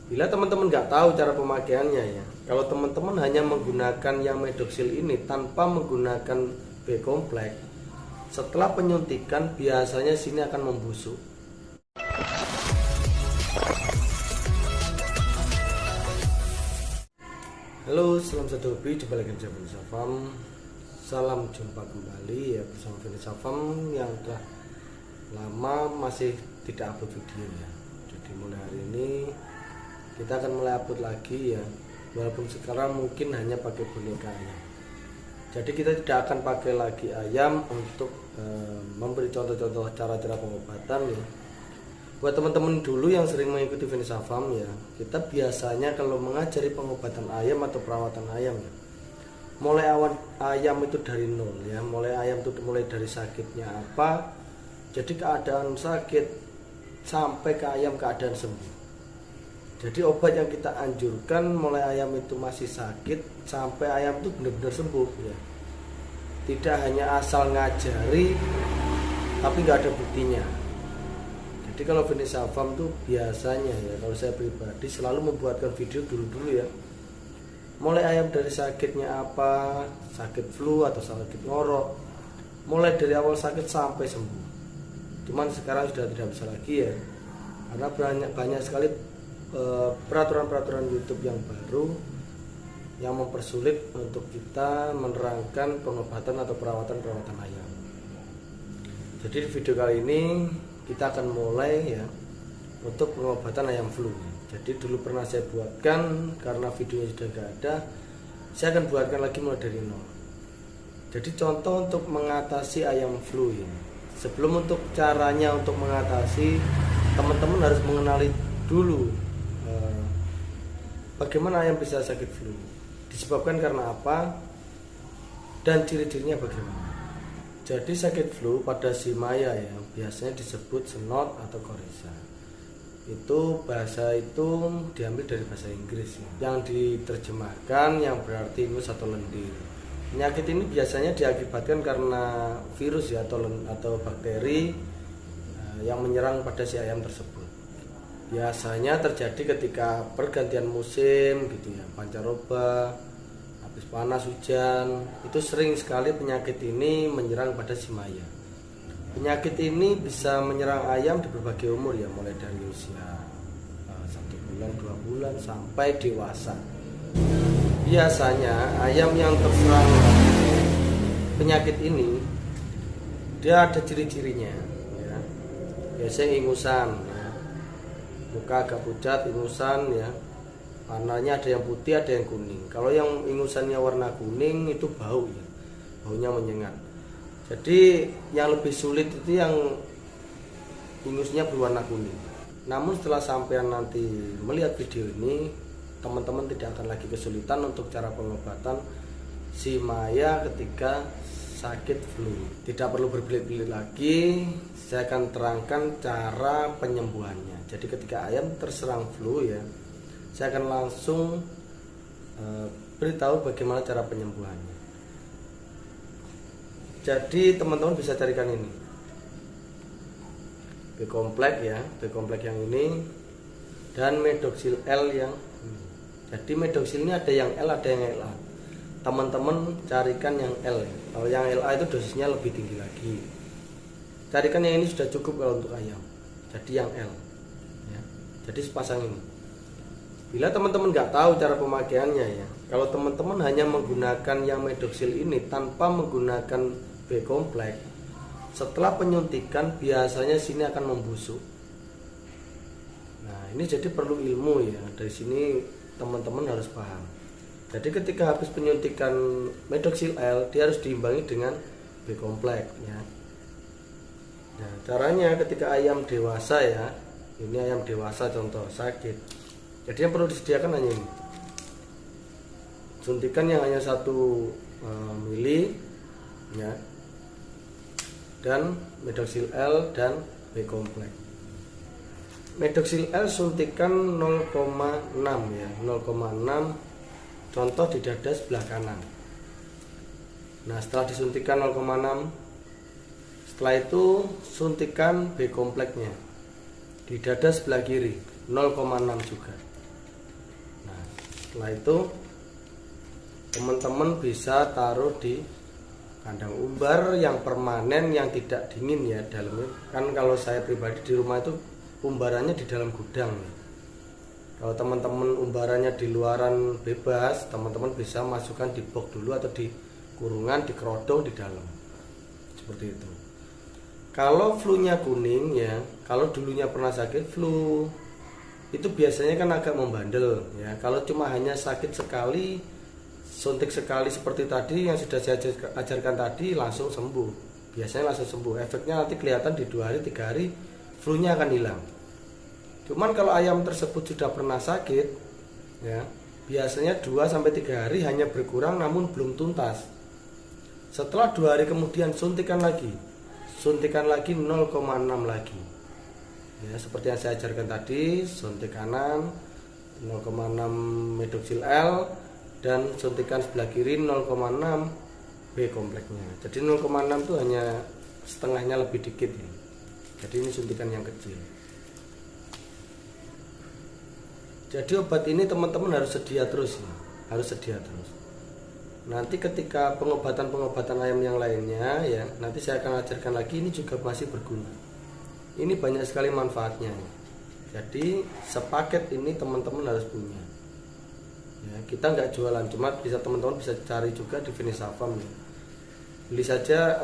Bila teman-teman nggak tahu cara pemakaiannya ya, kalau teman-teman hanya menggunakan yang Medoxil ini tanpa menggunakan B kompleks, setelah penyuntikan biasanya sini akan membusuk. Halo, salam satu hobi, jumpa lagi bersama Vanessa Farm. Salam jumpa kembali ya bersama Vanessa Farm yang telah lama masih tidak upload video ya. Jadi mulai hari ini kita akan mulai upload lagi ya, walaupun sekarang mungkin hanya pakai boneka ayam. Jadi kita tidak akan pakai lagi ayam untuk memberi contoh-contoh cara-cara pengobatan ya. Buat teman-teman dulu yang sering mengikuti Vanessa Farm ya, kita biasanya kalau mengajari pengobatan ayam atau perawatan ayam ya, mulai awal ayam itu dari nol ya, mulai ayam itu mulai dari sakitnya apa, jadi keadaan sakit sampai ke ayam keadaan sembuh. Jadi obat yang kita anjurkan mulai ayam itu masih sakit sampai ayam itu benar-benar sembuh ya. Tidak hanya asal ngajari tapi nggak ada buktinya. Jadi kalau Vanessa Farm tuh biasanya ya, kalau saya pribadi selalu membuatkan video dulu ya, mulai ayam dari sakitnya apa, sakit flu atau sakit ngorok, mulai dari awal sakit sampai sembuh. Cuman sekarang sudah tidak bisa lagi ya, karena banyak sekali peraturan-peraturan YouTube yang baru yang mempersulit untuk kita menerangkan pengobatan atau perawatan ayam. Jadi di video kali ini kita akan mulai ya untuk pengobatan ayam flu. Jadi dulu pernah saya buatkan, karena videonya sudah nggak ada, saya akan buatkan lagi mulai dari nol. Jadi contoh untuk mengatasi ayam flu ya. Sebelum untuk caranya untuk mengatasi, teman-teman harus mengenali dulu bagaimana ayam bisa sakit flu, disebabkan karena apa, dan ciri-cirinya bagaimana. Jadi sakit flu pada si Maya ya biasanya disebut senot atau coryza. Itu bahasa itu diambil dari bahasa Inggris ya, yang diterjemahkan yang berarti ingus atau lendir. Penyakit ini biasanya diakibatkan karena virus ya atau bakteri yang menyerang pada si ayam tersebut. Biasanya terjadi ketika pergantian musim gitu ya, pancaroba, habis panas hujan, itu sering sekali penyakit ini menyerang pada si Maya. Penyakit ini bisa menyerang ayam di berbagai umur ya, mulai dari usia 1 bulan, 2 bulan sampai dewasa. Biasanya ayam yang terserang penyakit ini dia ada ciri-cirinya ya. Biasanya ingusan ya. Muka agak pucat, ingusan ya, warnanya ada yang putih ada yang kuning. Kalau yang ingusannya warna kuning itu bau ya, baunya menyengat. Jadi yang lebih sulit itu yang ingusnya berwarna kuning. Namun setelah sampean nanti melihat video ini, teman-teman tidak akan lagi kesulitan untuk cara pengobatan si Maya ketika sakit flu. Tidak perlu berbelit-belit lagi, saya akan terangkan cara penyembuhannya. Jadi ketika ayam terserang flu ya, saya akan langsung beritahu bagaimana cara penyembuhannya. Jadi teman-teman bisa carikan ini B kompleks ya, B kompleks yang ini dan Medoxil L yang ini. Jadi Medoxil ini ada yang L ada yang LA. Teman-teman carikan yang L. Kalau yang LA itu dosisnya lebih tinggi lagi. Carikan yang ini sudah cukup kalau untuk ayam. Jadi yang L ya. Jadi sepasang ini. Bila teman-teman nggak tahu cara pemakaiannya ya, kalau teman-teman hanya menggunakan yang Medoxil ini tanpa menggunakan B kompleks, setelah penyuntikan biasanya sini akan membusuk. Nah ini jadi perlu ilmu ya, dari sini teman-teman harus paham. Jadi ketika habis penyuntikan Medoxil L, dia harus diimbangi dengan B kompleks ya. Nah caranya ketika ayam dewasa ya, ini ayam dewasa contoh sakit, jadi yang perlu disediakan hanya ini, suntikan yang hanya 1 mili ya, dan Medoxil L dan B kompleks. Medoxil L suntikan 0,6 ya, 0,6 contoh di dada sebelah kanan. Nah setelah disuntikan 0,6, setelah itu suntikan B kompleksnya di dada sebelah kiri 0,6 juga. Setelah itu teman-teman bisa taruh di kandang umbar yang permanen, yang tidak dingin ya dalamnya. Kan kalau saya pribadi di rumah itu umbarannya di dalam gudang. Kalau teman-teman umbarannya di luaran bebas, teman-teman bisa masukkan di box dulu atau di kurungan, di kerodong di dalam. Seperti itu. Kalau flu-nya kuning ya, kalau dulunya pernah sakit flu, itu biasanya kan agak membandel ya. Kalau cuma hanya sakit sekali, suntik sekali seperti tadi yang sudah saya ajarkan tadi, langsung sembuh. Biasanya langsung sembuh. Efeknya nanti kelihatan di 2 hari 3 hari flu-nya akan hilang. Cuman kalau ayam tersebut sudah pernah sakit ya, biasanya 2 sampai 3 hari hanya berkurang namun belum tuntas. Setelah 2 hari kemudian suntikan lagi 0,6 lagi ya, seperti yang saya ajarkan tadi, suntik kanan 0,6 Medoxil L dan suntikan sebelah kiri 0,6 B kompleknya. Jadi 0,6 itu hanya setengahnya lebih dikit ya. Jadi ini suntikan yang kecil. Jadi obat ini teman-teman harus sedia terus ya. Harus sedia terus. Nanti ketika pengobatan ayam yang lainnya ya, nanti saya akan ajarkan lagi, ini juga masih berguna. Ini banyak sekali manfaatnya ya. Jadi sepaket ini teman-teman harus punya ya. Kita nggak jualan, cuma bisa teman-teman bisa cari juga di Finisafam ya. Beli saja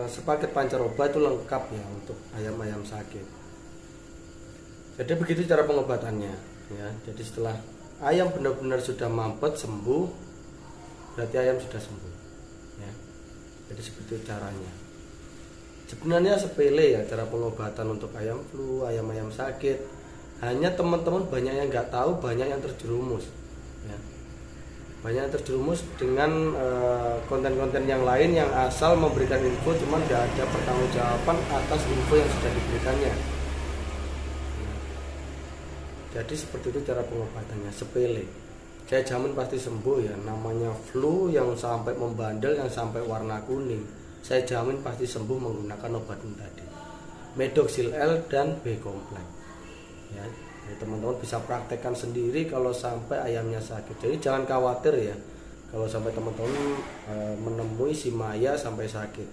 sepaket pancaroba itu lengkap ya untuk ayam-ayam sakit. Jadi begitu cara pengobatannya ya. Jadi setelah ayam benar-benar sudah mampet sembuh, berarti ayam sudah sembuh ya. Jadi seperti caranya. Sebenarnya sepele ya cara pengobatan untuk ayam flu, ayam-ayam sakit. Hanya teman-teman banyak yang nggak tahu, banyak yang terjerumus ya. Banyak yang terjerumus dengan konten-konten yang lain yang asal memberikan info, cuman nggak ada pertanggungjawaban atas info yang sudah diberikannya. Jadi seperti itu cara pengobatannya, sepele. Saya jamin pasti sembuh ya. Namanya flu yang sampai membandel, yang sampai warna kuning, saya jamin pasti sembuh menggunakan obat ini tadi, Medoxil L dan B komplek ya. Teman-teman bisa praktekkan sendiri kalau sampai ayamnya sakit. Jadi jangan khawatir ya kalau sampai teman-teman menemui si Maya sampai sakit.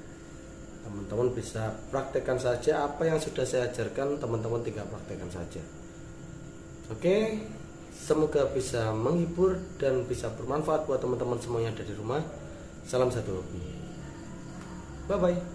Teman-teman bisa praktekkan saja apa yang sudah saya ajarkan, teman-teman tinggal praktekkan saja. Oke, semoga bisa menghibur dan bisa bermanfaat buat teman-teman semuanya ada di rumah. Salam satu hobi. Bye bye.